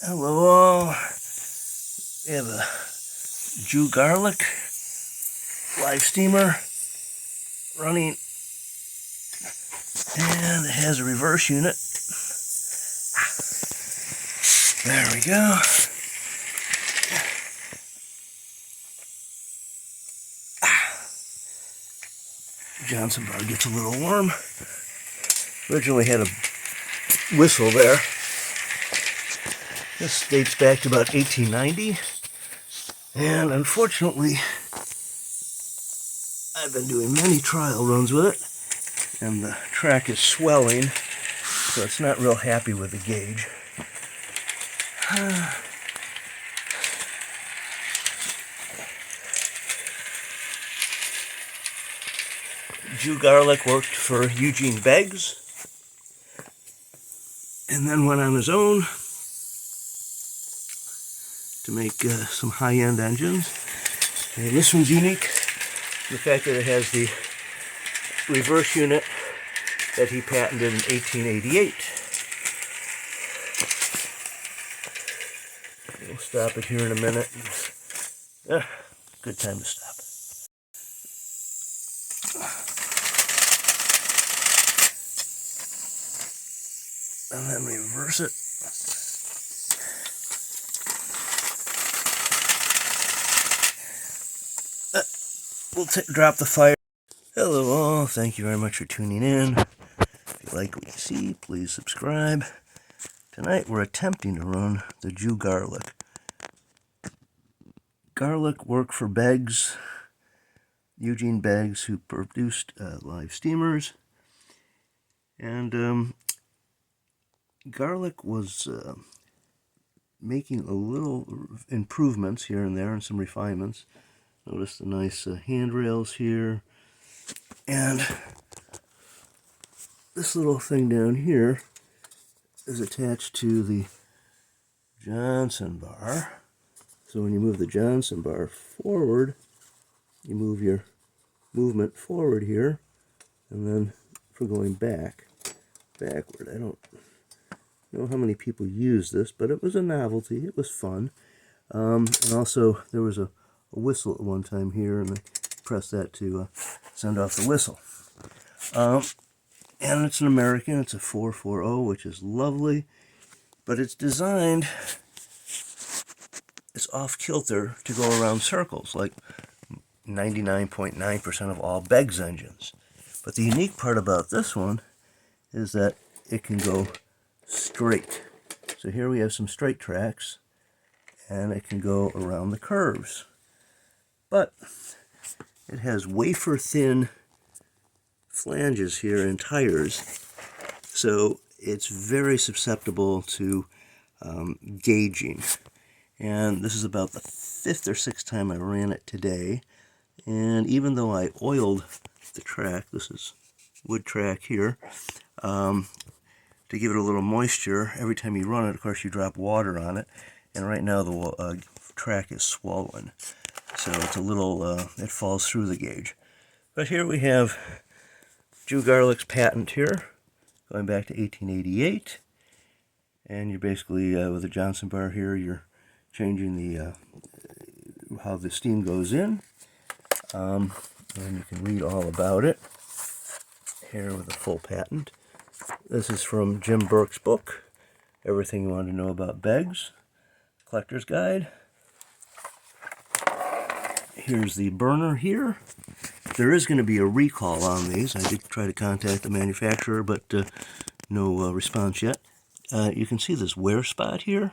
Hello all. We have a Garlick live steamer running, and it has a reverse unit. There we go. Johnson bar gets a little warm. Originally had a whistle there. This dates back to about 1890, and unfortunately I've been doing many trial runs with it, and the track is swelling, so it's not real happy with the gauge. Garlick worked for Eugene Beggs, and then went on his own to make some high-end engines. And this one's unique in the fact that it has the reverse unit that he patented in 1888. We'll stop it here in a minute. Good time to stop. And then reverse it. We'll drop the fire. Hello all, thank you very much for tuning in. If you like what you see, please subscribe. Tonight we're attempting to run the Garlick. Garlick worked for Beggs, Eugene Beggs, who produced live steamers. And Garlick was making a little improvements here and there and some refinements. Notice the nice handrails here. And this little thing down here is attached to the Johnson bar. So when you move the Johnson bar forward, you move your movement forward here. And then for going backward, I don't know how many people use this, but it was a novelty. It was fun. And also there was a whistle at one time here, and I press that to send off the whistle. And it's an American. It's a 440, which is lovely, but it's designed, it's off kilter to go around circles like 99.9% of all Beggs engines. But the unique part about this one is that it can go straight. So here we have some straight tracks, and it can go around the curves. But it has wafer-thin flanges here and tires, so it's very susceptible to gauging. And this is about the 5th or 6th time I ran it today. And even though I oiled the track, this is wood track here, to give it a little moisture, every time you run it, of course, you drop water on it. And right now the track is swollen. So it's a little, it falls through the gauge. But here we have Garlick's patent here, going back to 1888. And you're basically, with the Johnson bar here, you're changing the how the steam goes in. And you can read all about it here with a full patent. This is from Jim Burke's book, Everything You Want to Know About Begs, Collector's Guide. Here's the burner here. There is going to be a recall on these. I did try to contact the manufacturer, but no response yet. You can see this wear spot here.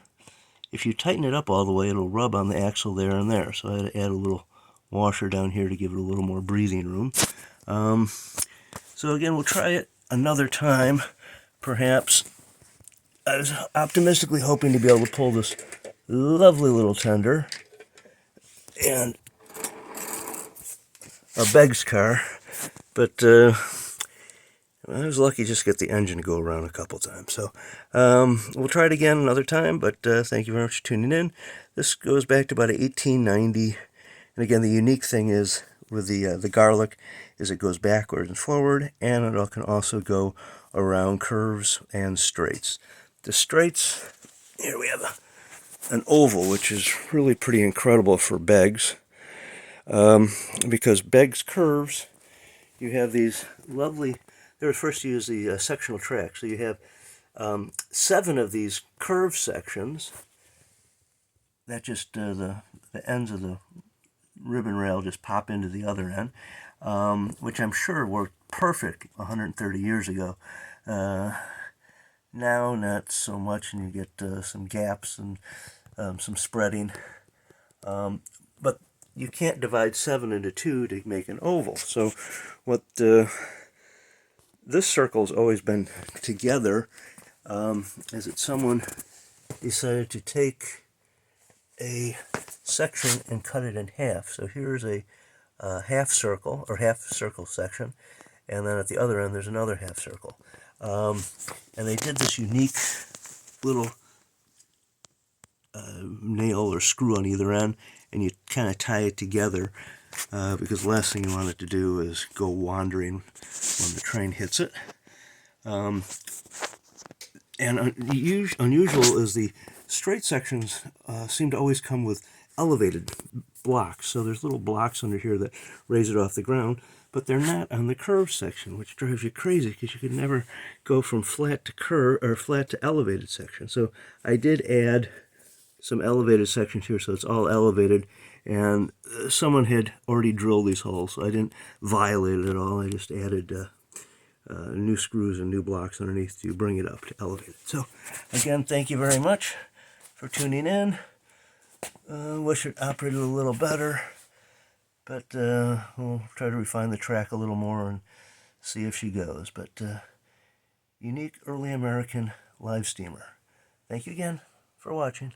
If you tighten it up all the way, it'll rub on the axle there and there. So I had to add a little washer down here to give it a little more breathing room. So again, we'll try it another time, perhaps. I was optimistically hoping to be able to pull this lovely little tender and a Beggs car, but I was lucky just to get the engine to go around a couple times. So we'll try it again another time, but thank you very much for tuning in. This goes back to about 1890, and again, the unique thing is with the Garlick is it goes backwards and forward, and it can also go around curves and straights. The straights, here we have an oval, which is really pretty incredible for Beggs, because Beggs curves, you have these lovely, they were first to use the sectional track, so you have 7 of these curved sections that just, the ends of the ribbon rail just pop into the other end, which I'm sure worked perfect 130 years ago. Now, not so much, and you get some gaps and some spreading. But you can't divide 7 into 2 to make an oval. So what this circle's always been together is that someone decided to take a section and cut it in half. So here's a half circle, or half circle section, and then at the other end there's another half circle. And they did this unique little nail or screw on either end, and you kind of tie it together because the last thing you want it to do is go wandering when the train hits it. And unusual is the straight sections seem to always come with elevated blocks. So there's little blocks under here that raise it off the ground, but they're not on the curved section, which drives you crazy because you could never go from flat to curve or flat to elevated section. So I did add some elevated sections here, so it's all elevated, and someone had already drilled these holes, so I didn't violate it at all. I just added new screws and new blocks underneath to bring it up to elevate it. So again, thank you very much for tuning in. Wish it operated a little better, but we'll try to refine the track a little more and see if she goes. But unique early American live steamer. Thank you again for watching.